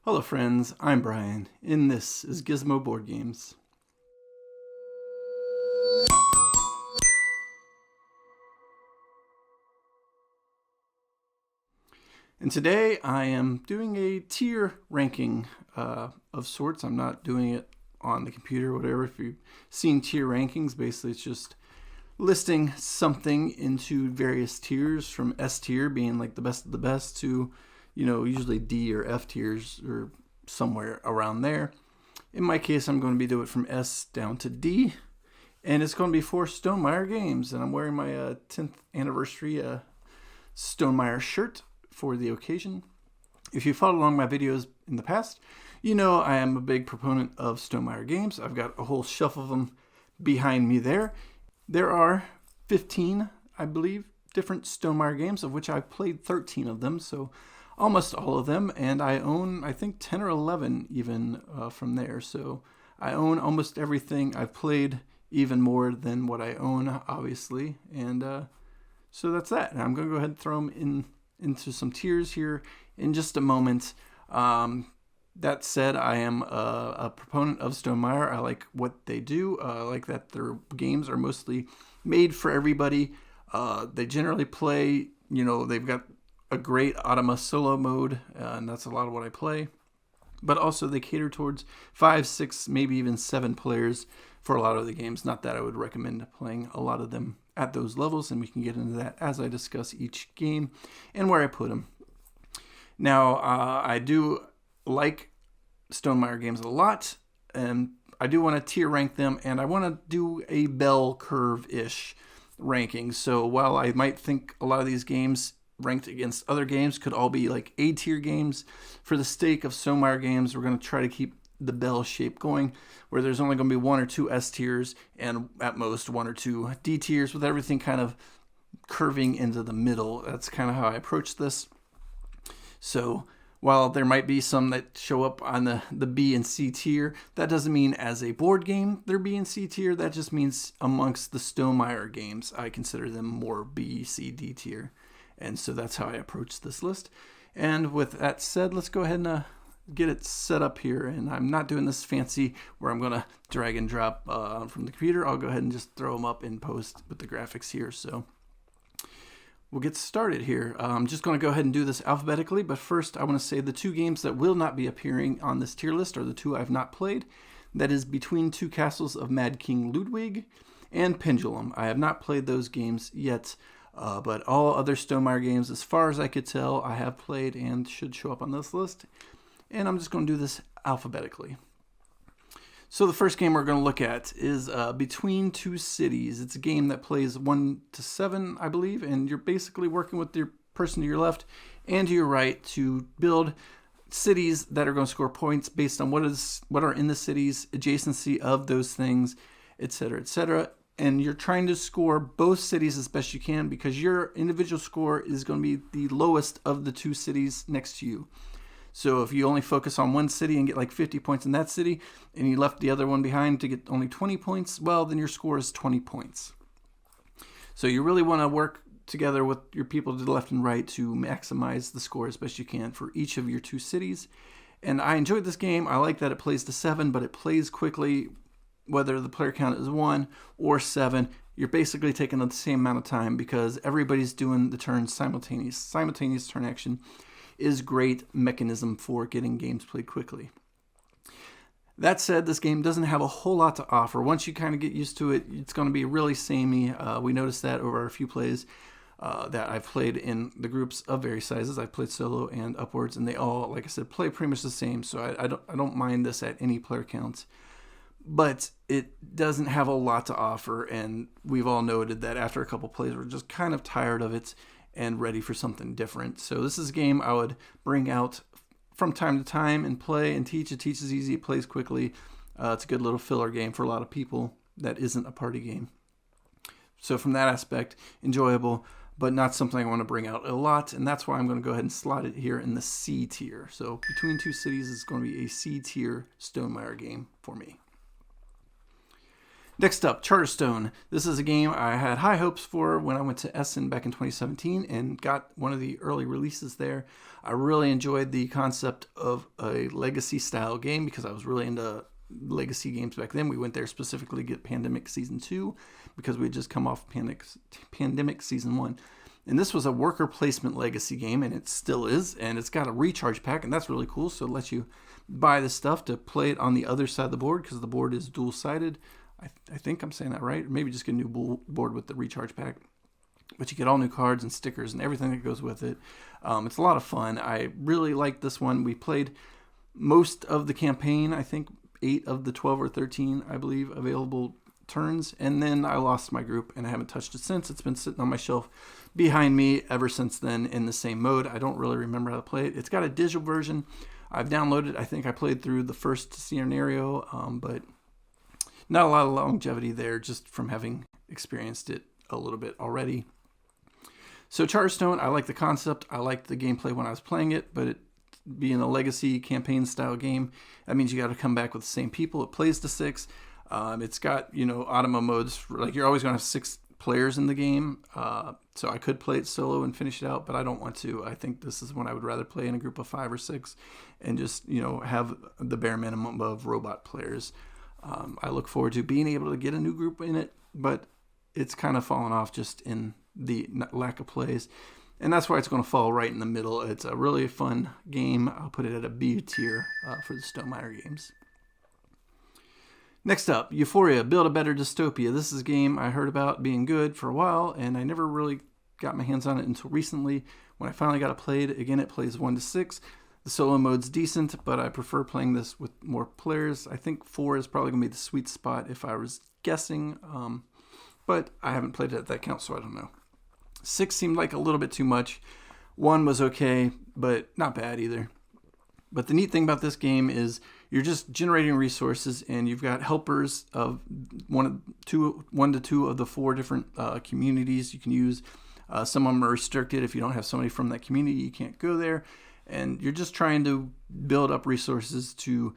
Hello friends, I'm Brian, and this is Gizmo Board Games. And today I am doing a tier ranking of sorts. I'm not doing it on the computer or whatever. If you've seen tier rankings, basically it's just listing something into various tiers, from S tier being like the best of the best to, usually D or F tiers or somewhere around there. In my case, I'm going to be doing it from S down to D, and it's going to be for Stonemaier games. And I'm wearing my 10th anniversary Stonemaier shirt for the occasion. If you followed along my videos in the past, you know I am a big proponent of Stonemaier games. I've got a whole shelf of them behind me there. There are 15, I believe, different Stonemaier games, of which I've played 13 of them, so almost all of them, and I own, I think, 10 or 11 even from there. So I own almost everything. I've played even more than what I own, obviously, and so that's that. And I'm going to go ahead and throw them into some tiers here in just a moment. That said, I am a proponent of Stonemaier. I like what they do. I like that their games are mostly made for everybody. They generally play, they've got a great Automa solo mode, and that's a lot of what I play. But also they cater towards 5, 6, maybe even 7 players for a lot of the games. Not that I would recommend playing a lot of them at those levels, and we can get into that as I discuss each game and where I put them. Now, I do like Stonemaier games a lot, and I do want to tier rank them, and I want to do a bell curve-ish ranking. So while I might think a lot of these games ranked against other games could all be like A tier games, for the sake of Stonemaier games, we're going to try to keep the bell shape going, where there's only going to be 1 or 2 S tiers and at most 1 or 2 D tiers, with everything kind of curving into the middle. That's kind of how I approach this. So while there might be some that show up on the B and C tier, that doesn't mean as a board game they're B and C tier. That just means amongst the Stonemaier games, I consider them more B, C, D tier. And so that's how I approach this list. And with that said, let's go ahead and get it set up here. And I'm not doing this fancy where I'm going to drag and drop from the computer. I'll go ahead and just throw them up in post with the graphics here. So we'll get started here. I'm just going to go ahead and do this alphabetically. But first, I want to say the 2 games that will not be appearing on this tier list are the 2 I've not played. That is Between Two Castles of Mad King Ludwig and Pendulum. I have not played those games yet. But all other Stonemaier games, as far as I could tell, I have played and should show up on this list. And I'm just going to do this alphabetically. So the first game we're going to look at is Between Two Cities. It's a game that plays 1 to 7, I believe, and you're basically working with your person to your left and to your right to build cities that are going to score points based on what are in the city's adjacency of those things, etc., etc. And you're trying to score both cities as best you can, because your individual score is going to be the lowest of the 2 cities next to you. So if you only focus on one city and get like 50 points in that city, and you left the other one behind to get only 20 points, well, then your score is 20 points. So you really want to work together with your people to the left and right to maximize the score as best you can for each of your 2 cities. And I enjoyed this game. I like that it plays to 7, but it plays quickly. Whether the player count is 1 or 7, you're basically taking the same amount of time because everybody's doing the turns simultaneous. Simultaneous turn action is a great mechanism for getting games played quickly. That said, this game doesn't have a whole lot to offer. Once you kind of get used to it, it's going to be really samey. We noticed that over a few plays that I've played in the groups of various sizes. I've played solo and upwards, and they all, like I said, play pretty much the same. So I don't mind this at any player counts. But it doesn't have a lot to offer, and we've all noted that after a couple plays, we're just kind of tired of it and ready for something different. So this is a game I would bring out from time to time and play and teach. It teaches easy, it plays quickly. It's a good little filler game for a lot of people that isn't a party game. So from that aspect, enjoyable, but not something I want to bring out a lot, and that's why I'm going to go ahead and slot it here in the C tier. So Between Two Cities is going to be a C tier Stonemaier game for me. Next up, Charterstone. This is a game I had high hopes for when I went to Essen back in 2017 and got one of the early releases there. I really enjoyed the concept of a legacy style game because I was really into legacy games back then. We went there specifically to get Pandemic Season 2 because we had just come off Pandemic Season 1. And this was a worker placement legacy game, and it still is, and it's got a recharge pack, and that's really cool. So it lets you buy the stuff to play it on the other side of the board because the board is dual-sided. I think I'm saying that right. Or maybe just get a new board with the recharge pack. But you get all new cards and stickers and everything that goes with it. It's a lot of fun. I really like this one. We played most of the campaign, I think 8 of the 12 or 13, I believe, available turns. And then I lost my group, and I haven't touched it since. It's been sitting on my shelf behind me ever since then in the same mode. I don't really remember how to play it. It's got a digital version. I've downloaded. I think I played through the first scenario, but not a lot of longevity there just from having experienced it a little bit already. So Charterstone, I like the concept. I liked the gameplay when I was playing it, but it being a legacy campaign style game, that means you got to come back with the same people. It plays to 6. It's got, automa modes. Like you're always going to have 6 players in the game. So I could play it solo and finish it out, but I don't want to. I think this is one I would rather play in a group of 5 or 6 and just, have the bare minimum of robot players. I look forward to being able to get a new group in it, but it's kind of fallen off just in the lack of plays. And that's why it's going to fall right in the middle. It's a really fun game. I'll put it at a B tier for the Stonemaier games. Next up, Euphoria, Build a Better Dystopia. This is a game I heard about being good for a while, and I never really got my hands on it until recently. When I finally got it played, again, it plays 1 to 6. The solo mode's decent, but I prefer playing this with more players. I think 4 is probably going to be the sweet spot if I was guessing, but I haven't played it at that count, so I don't know. 6 seemed like a little bit too much. 1 was okay, but not bad either. But the neat thing about this game is you're just generating resources, and you've got helpers of one to two of the 4 different communities you can use. Some of them are restricted. If you don't have somebody from that community, you can't go there. And you're just trying to build up resources to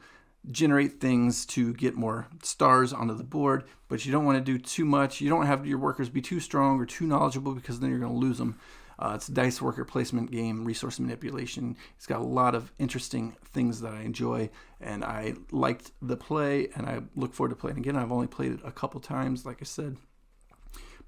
generate things to get more stars onto the board, but you don't want to do too much. You don't have your workers be too strong or too knowledgeable because then you're going to lose them. It's a dice worker placement game, resource manipulation. It's got a lot of interesting things that I enjoy, and I liked the play, and I look forward to playing again. I've only played it a couple times, like I said.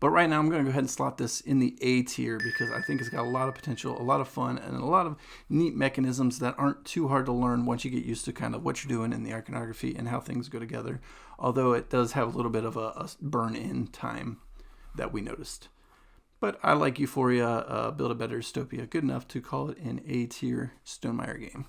But right now I'm going to go ahead and slot this in the A tier because I think it's got a lot of potential, a lot of fun, and a lot of neat mechanisms that aren't too hard to learn once you get used to kind of what you're doing in the iconography and how things go together. Although it does have a little bit of a burn-in time that we noticed. But I like Euphoria, Build a Better Dystopia, good enough to call it an A tier Stonemaier game.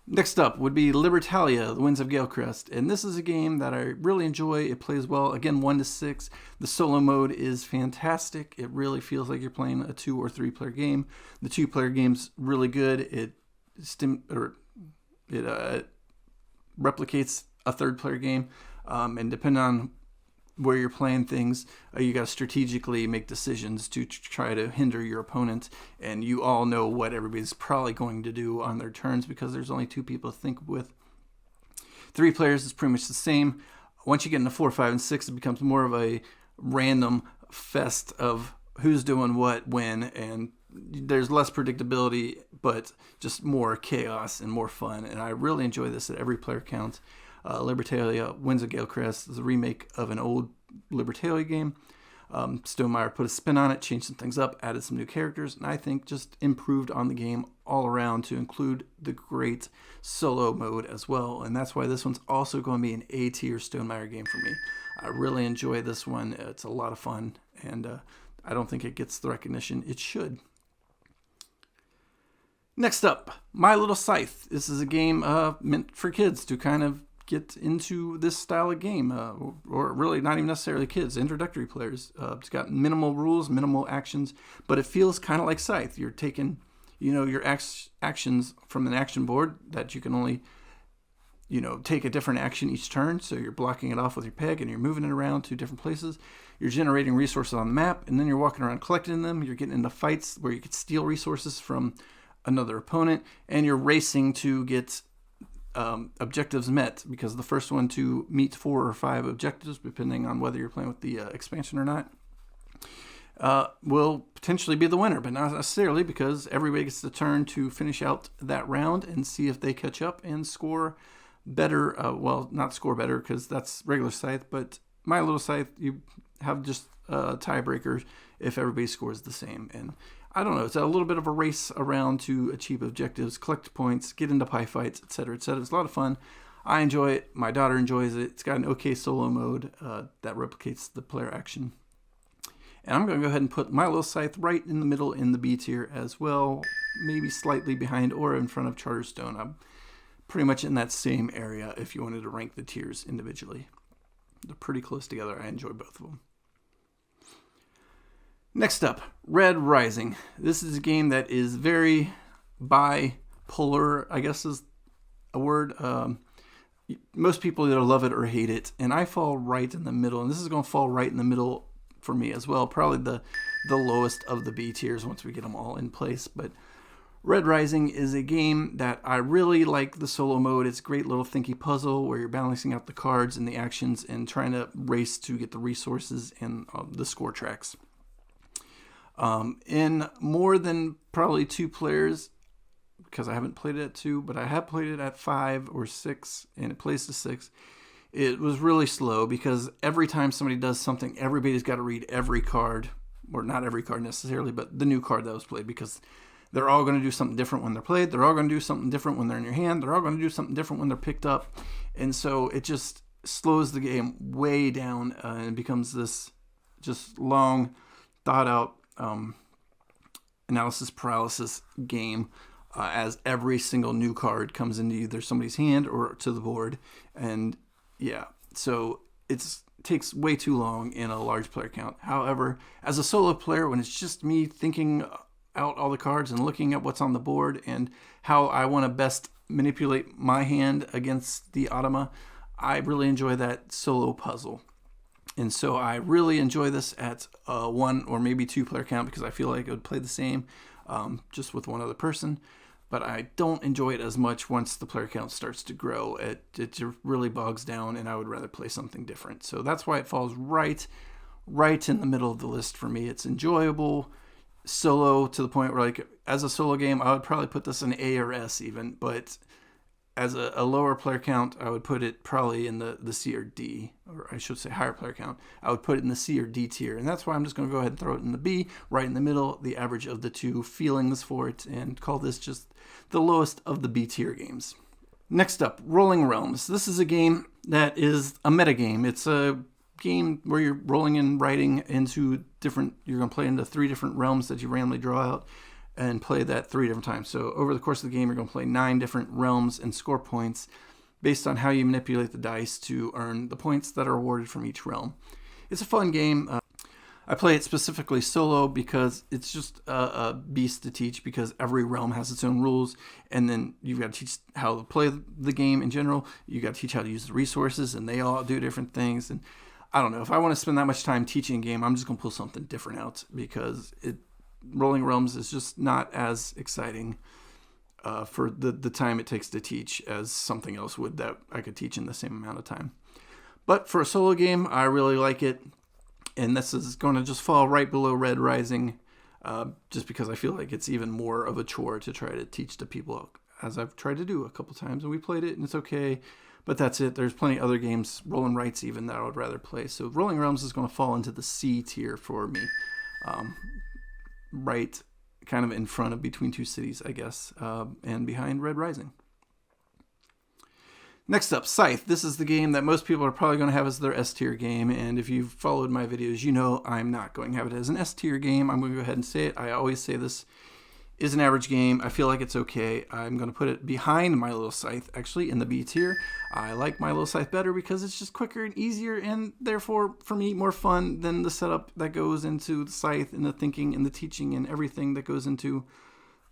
Next up would be Libertalia, The Winds of Galecrest, and this is a game that I really enjoy. It plays well, again 1 to 6. The solo mode is fantastic. It really feels like you're playing a 2 or 3 player game. The 2 player game's really good. It replicates a 3rd player game, and depending on where you're playing things, you got to strategically make decisions to try to hinder your opponent, and you all know what everybody's probably going to do on their turns because there's only 2 people to think with. 3 players is pretty much the same. Once you get into 4, 5, and 6, it becomes more of a random fest of who's doing what when, and there's less predictability, but just more chaos and more fun, and I really enjoy this at every player count. Libertalia, Winds of Galecrest is a remake of an old Libertalia game. Stonemaier put a spin on it, changed some things up, added some new characters, and I think just improved on the game all around to include the great solo mode as well. And that's why this one's also going to be an A tier Stonemaier game for me. I really enjoy this one. It's a lot of fun, and I don't think it gets the recognition it should. Next up, My Little Scythe. This is a game meant for kids to kind of get into this style of game, or really not even necessarily kids, introductory players. It's got minimal rules, minimal actions, but it feels kind of like Scythe. You're taking, your actions from an action board that you can only, take a different action each turn. So you're blocking it off with your peg and you're moving it around to different places. You're generating resources on the map, and then you're walking around collecting them. You're getting into fights where you could steal resources from another opponent, and you're racing to get objectives met, because the first one to meet 4 or 5 objectives, depending on whether you're playing with the expansion or not, will potentially be the winner, but not necessarily, because everybody gets the turn to finish out that round and see if they catch up and score better. Well, not score better, because that's regular Scythe, but my Little Scythe, you have just tiebreakers if everybody scores the same. And I don't know, it's a little bit of a race around to achieve objectives, collect points, get into pie fights, etc., etc. It's a lot of fun. I enjoy it. My daughter enjoys it. It's got an okay solo mode that replicates the player action. And I'm going to go ahead and put my Little Scythe right in the middle in the B tier as well, maybe slightly behind or in front of Charterstone. I'm pretty much in that same area if you wanted to rank the tiers individually. They're pretty close together. I enjoy both of them. Next up, Red Rising. This is a game that is very bipolar, I guess is a word. Most people either love it or hate it, and I fall right in the middle, and this is going to fall right in the middle for me as well. Probably the lowest of the B tiers once we get them all in place. But Red Rising is a game that I really like the solo mode. It's a great little thinky puzzle where you're balancing out the cards and the actions and trying to race to get the resources and the score tracks. In more than probably 2 players, because I haven't played it at 2, but I have played it at 5 or 6, and it plays to 6. It was really slow because every time somebody does something, everybody's got to read every card, or not every card necessarily, but the new card that was played, because they're all going to do something different when they're played. They're all going to do something different when they're in your hand. They're all going to do something different when they're picked up. And so it just slows the game way down and it becomes this just long, thought out analysis paralysis game as every single new card comes into either somebody's hand or to the board. And yeah, so it takes way too long in a large player count. However, as a solo player, when it's just me thinking out all the cards and looking at what's on the board and how I want to best manipulate my hand against the automa, I really enjoy that solo puzzle. And so I really enjoy this at 1 or maybe 2 player count, because I feel like I would play the same just with one other person. But I don't enjoy it as much once the player count starts to grow. It really bogs down, and I would rather play something different. So that's why it falls right in the middle of the list for me. It's enjoyable, solo to the point where, like, as a solo game, I would probably put this in A or S even. But as a lower player count, I would put it probably in the C or D, or I should say higher player count. I would put it in the C or D tier, and that's why I'm just going to go ahead and throw it in the B, right in the middle, the average of the 2 feelings for it, and call this just the lowest of the B tier games. Next up, Rolling Realms. This is a game that is a meta game. It's a game where you're rolling and writing into you're going to play into 3 different realms that you randomly draw out and play that 3 different times. So over the course of the game, you're going to play 9 different realms and score points based on how you manipulate the dice to earn the points that are awarded from each realm. It's a fun game. I play it specifically solo because it's just a beast to teach, because every realm has its own rules, and then you've got to teach how to play the game in general. You got to teach how to use the resources, and they all do different things. And I don't know, if I want to spend that much time teaching a game, I'm just going to pull something different out, because Rolling Realms is just not as exciting for the time it takes to teach as something else would that I could teach in the same amount of time. But for a solo game, I really like it. And this is going to just fall right below Red Rising, just because I feel like it's even more of a chore to try to teach to people, as I've tried to do a couple times. And we played it, and it's okay, but that's it. There's plenty of other games, Roll and Rights even, that I would rather play. So Rolling Realms is going to fall into the C tier for me. Right kind of in front of Between Two Cities, I guess, and behind Red Rising. Next up, Scythe. This is the game that most people are probably going to have as their S-tier game, and if you've followed my videos, you know I'm not going to have it as an S-tier game. I'm going to go ahead and say it. I always say this is an average game. I feel like it's okay. I'm going to put it behind my Little Scythe, actually, in the B tier. I like my Little Scythe better because it's just quicker and easier, and therefore, for me, more fun than the setup that goes into the Scythe and the thinking and the teaching and everything that goes into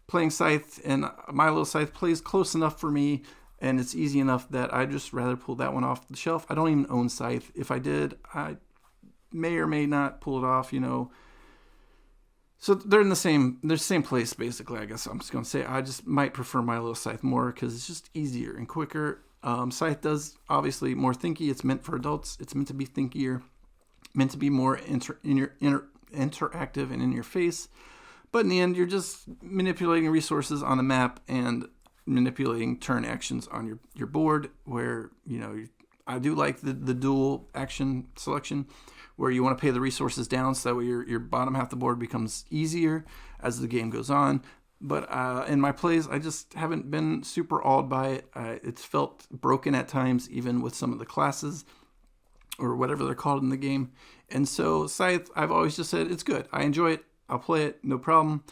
playing Scythe. And my Little Scythe plays close enough for me, and it's easy enough that I'd just rather pull that one off the shelf. I don't even own Scythe. If I did, I may or may not pull it off, So they're in the same place, basically, I guess I'm just going to say. I just might prefer my Little Scythe more because it's just easier and quicker. Scythe does, obviously, more thinky. It's meant for adults. It's meant to be thinkier, meant to be more interactive and in your face. But in the end, you're just manipulating resources on the map and manipulating turn actions on your board where, I do like the dual action selection where you want to pay the resources down so that way your bottom half of the board becomes easier as the game goes on. But in my plays, I just haven't been super awed by it. It's felt broken at times, even with some of the classes or whatever they're called in the game. And so Scythe, I've always just said it's good. I enjoy it. I'll play it, no problem.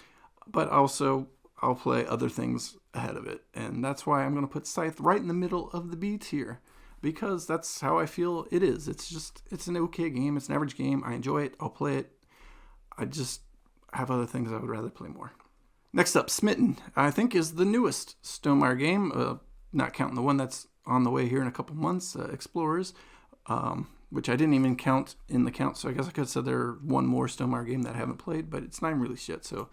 But also, I'll play other things ahead of it. And that's why I'm going to put Scythe right in the middle of the B tier. Because that's how I feel it is. It's an okay game. It's an average game. I enjoy it. I'll play it. I just have other things I would rather play more. Next up, Smitten, I think is the newest Stonemaier game, not counting the one that's on the way here in a couple months, Explorers, which I didn't even count in the count, so I guess I could have said there's one more Stonemaier game that I haven't played, but it's not even released yet, so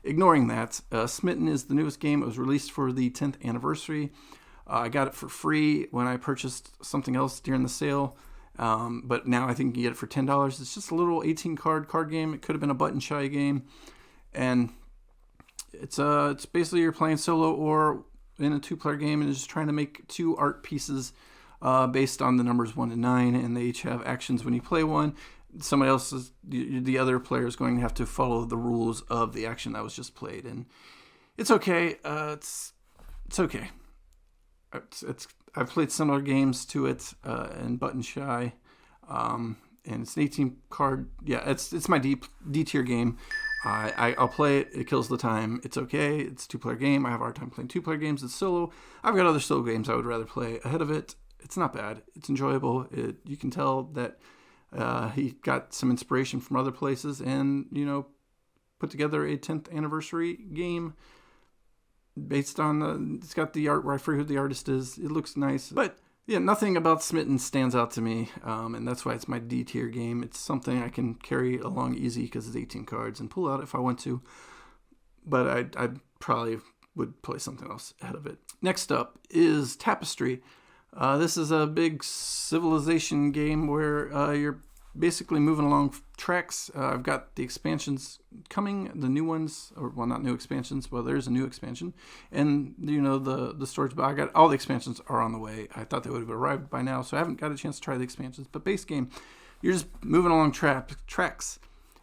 ignoring that. Smitten is the newest game. It was released for the 10th anniversary. I got it for free when I purchased something else during the sale, but now I think you can get it for $10. It's just a little 18-card game. It could have been a button-shy game, and it's basically you're playing solo or in a two-player game and just trying to make two art pieces based on the numbers 1 to 9, and they each have actions when you play one. Somebody else the other player is going to have to follow the rules of the action that was just played, and it's okay. It's okay. I've played similar games to it and Button Shy, and it's an 18-card. Yeah, it's my D tier game. I'll play it. It kills the time. It's okay. It's a two-player game. I have a hard time playing two-player games. It's solo. I've got other solo games I would rather play ahead of it. It's not bad. It's enjoyable. You can tell that he got some inspiration from other places and, put together a 10th anniversary game based on, it's got the art where I forget who the artist is. It looks nice. But, yeah, nothing about Smitten stands out to me, and that's why it's my D tier game. It's something I can carry along easy because it's 18 cards and pull out if I want to. But I probably would play something else ahead of it. Next up is Tapestry. This is a big civilization game where you're basically moving along tracks. I've got the expansions coming, the new ones, or well, not new expansions. Well, there's a new expansion, and the storage. But I got all the expansions are on the way. I thought they would have arrived by now, so I haven't got a chance to try the expansions. But base game, you're just moving along tracks,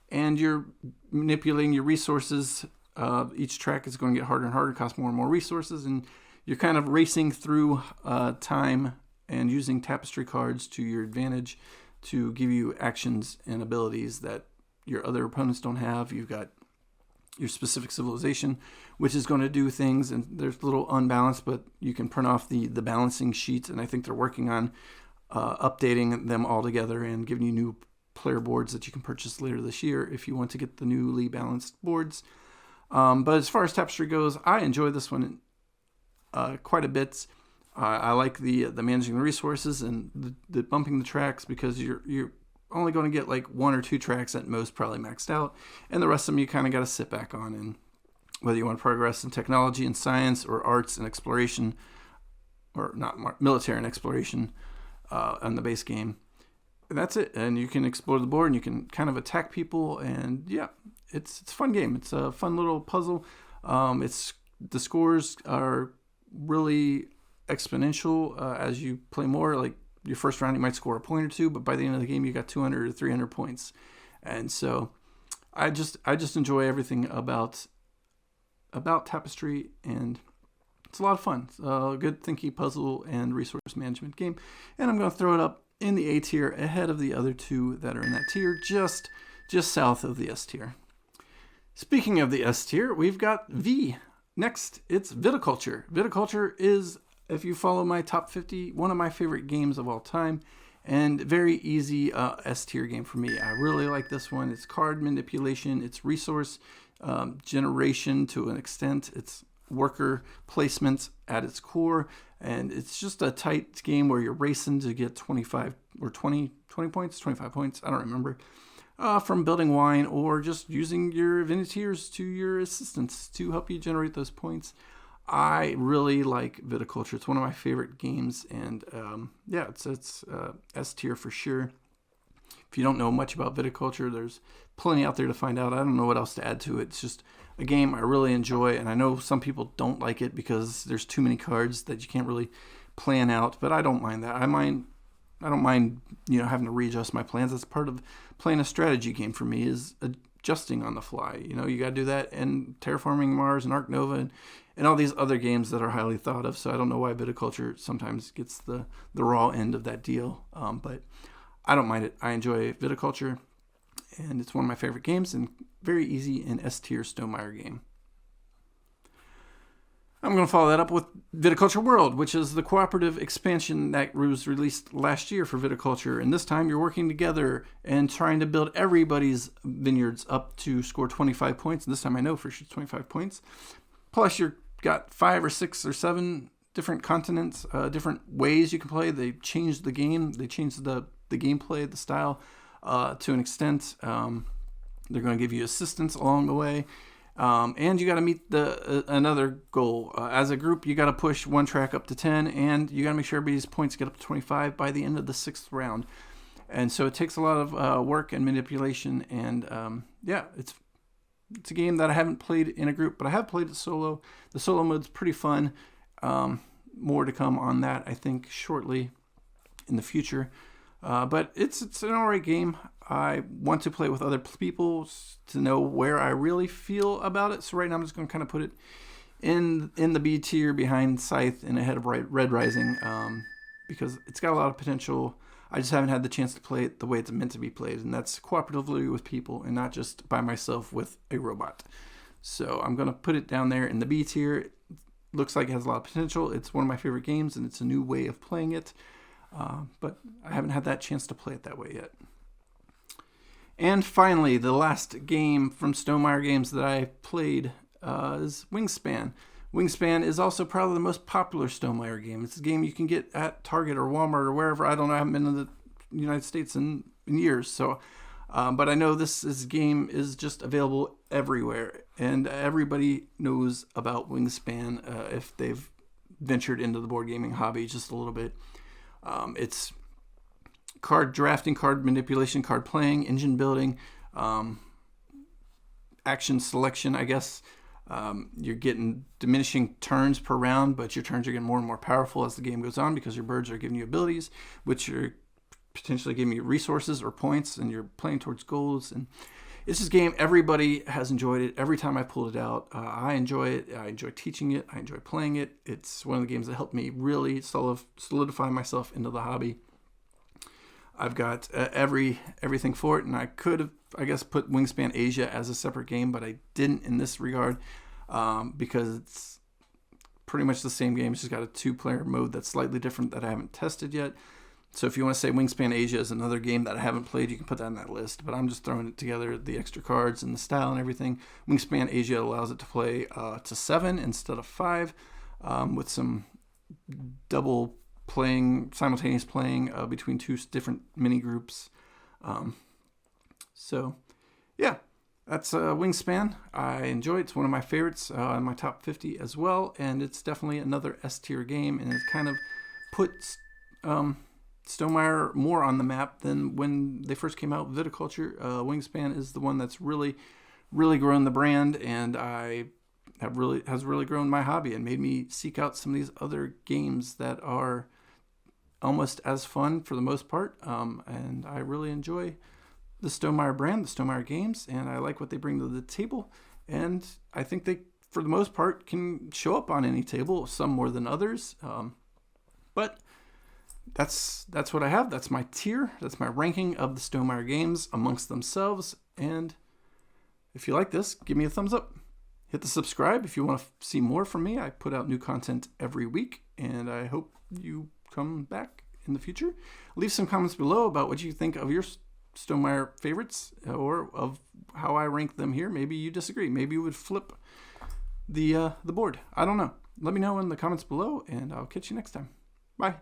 and you're manipulating your resources. Each track is going to get harder and harder, cost more and more resources, and you're kind of racing through time and using Tapestry cards to your advantage to give you actions and abilities that your other opponents don't have. You've got your specific civilization, which is going to do things, and there's a little unbalanced, but you can print off the balancing sheets, and I think they're working on updating them all together and giving you new player boards that you can purchase later this year if you want to get the newly balanced boards. But as far as Tapestry goes, I enjoy this one quite a bit. I like the managing the resources and the bumping the tracks because you're only going to get like one or two tracks at most probably maxed out, and the rest of them you kind of got to sit back on. And whether you want to progress in technology and science or arts and exploration, or not military and exploration on the base game, that's it. And you can explore the board and you can kind of attack people, and yeah, it's a fun game. It's a fun little puzzle. The scores are really exponential as you play more. Like your first round you might score a point or two, but by the end of the game you got 200 or 300 points. And so I just enjoy everything about Tapestry, and it's a lot of fun. It's a good thinky puzzle and resource management game, and I'm going to throw it up in the A tier ahead of the other two that are in that tier, just south of the S tier. Speaking of the S tier, we've got V. Next, it's Viticulture. Viticulture is, if you follow my top 50, one of my favorite games of all time, and very easy S tier game for me. I really like this one. It's card manipulation, it's resource generation to an extent, it's worker placement at its core, and it's just a tight game where you're racing to get 25 or 20 points, 25 points, I don't remember. from building wine or just using your Viticultures to your assistants to help you generate those points. I really like Viticulture. It's one of my favorite games, and it's S tier for sure. If you don't know much about Viticulture, there's plenty out there to find out. I don't know what else to add to it. It's just a game I really enjoy, and I know some people don't like it because there's too many cards that you can't really plan out, but I don't mind that. I don't mind, having to readjust my plans. That's part of playing a strategy game for me, is adjusting on the fly. You got to do that in Terraforming Mars and Ark Nova and all these other games that are highly thought of. So I don't know why Viticulture sometimes gets the raw end of that deal, but I don't mind it. I enjoy Viticulture, and it's one of my favorite games and very easy and S tier Stonemaier game. I'm going to follow that up with Viticulture World, which is the cooperative expansion that was released last year for Viticulture. And this time you're working together and trying to build everybody's vineyards up to score 25 points. And this time I know for sure it's 25 points. Plus you've got 5 or 6 or 7 different continents, different ways you can play. They changed the game. They changed the gameplay, the style to an extent. They're going to give you assistance along the way. And you got to meet another goal. As a group, you got to push one track up to 10, and you got to make sure everybody's points get up to 25 by the end of the 6th round. And so it takes a lot of work and manipulation, and it's a game that I haven't played in a group, but I have played it solo. The solo mode's pretty fun. More to come on that, I think, shortly in the future. But it's an alright game. I want to play with other people to know where I really feel about it. So right now I'm just going to kind of put it in the B tier behind Scythe and ahead of Red Rising, because it's got a lot of potential. I just haven't had the chance to play it the way it's meant to be played, and that's cooperatively with people and not just by myself with a robot. So I'm going to put it down there in the B tier. It looks like it has a lot of potential. It's one of my favorite games, and it's a new way of playing it. But I haven't had that chance to play it that way yet. And finally, the last game from Stonemaier Games that I played is Wingspan. Wingspan is also probably the most popular Stonemaier game. It's a game you can get at Target or Walmart or wherever. I don't know. I haven't been in the United States in years. So, but I know this game is just available everywhere. And everybody knows about Wingspan if they've ventured into the board gaming hobby just a little bit. It's card drafting, card manipulation, card playing, engine building, action selection, I guess. You're getting diminishing turns per round, but your turns are getting more and more powerful as the game goes on because your birds are giving you abilities, which are potentially giving you resources or points, and you're playing towards goals. And it's this game, everybody has enjoyed it. Every time I pulled it out, I enjoy it. I enjoy teaching it. I enjoy playing it. It's one of the games that helped me really solidify myself into the hobby. I've got everything for it, and I could have, I guess, put Wingspan Asia as a separate game, but I didn't in this regard because it's pretty much the same game. It's just got a 2-player mode that's slightly different that I haven't tested yet. So if you want to say Wingspan Asia is another game that I haven't played, you can put that on that list. But I'm just throwing it together, the extra cards and the style and everything. Wingspan Asia allows it to play to 7 instead of 5 with some double playing, simultaneous playing between 2 different mini groups. So yeah, that's Wingspan. I enjoy it. It's one of my favorites in my top 50 as well. And it's definitely another S tier game. And it kind of puts Stonemaier more on the map than when they first came out with Viticulture. Wingspan is the one that's really grown the brand, and has really grown my hobby and made me seek out some of these other games that are almost as fun for the most part. And I really enjoy the Stonemaier brand, the Stonemaier games, and I like what they bring to the table. And I think they, for the most part, can show up on any table, some more than others. But that's what I have. That's my tier. That's my ranking of the Stonemaier games amongst themselves. And if you like this, give me a thumbs up. Hit the subscribe if you want to see more from me. I put out new content every week, and I hope you come back in the future. Leave some comments below about what you think of your Stonemaier favorites or of how I rank them here. Maybe you disagree. Maybe you would flip the board. I don't know. Let me know in the comments below, and I'll catch you next time. Bye.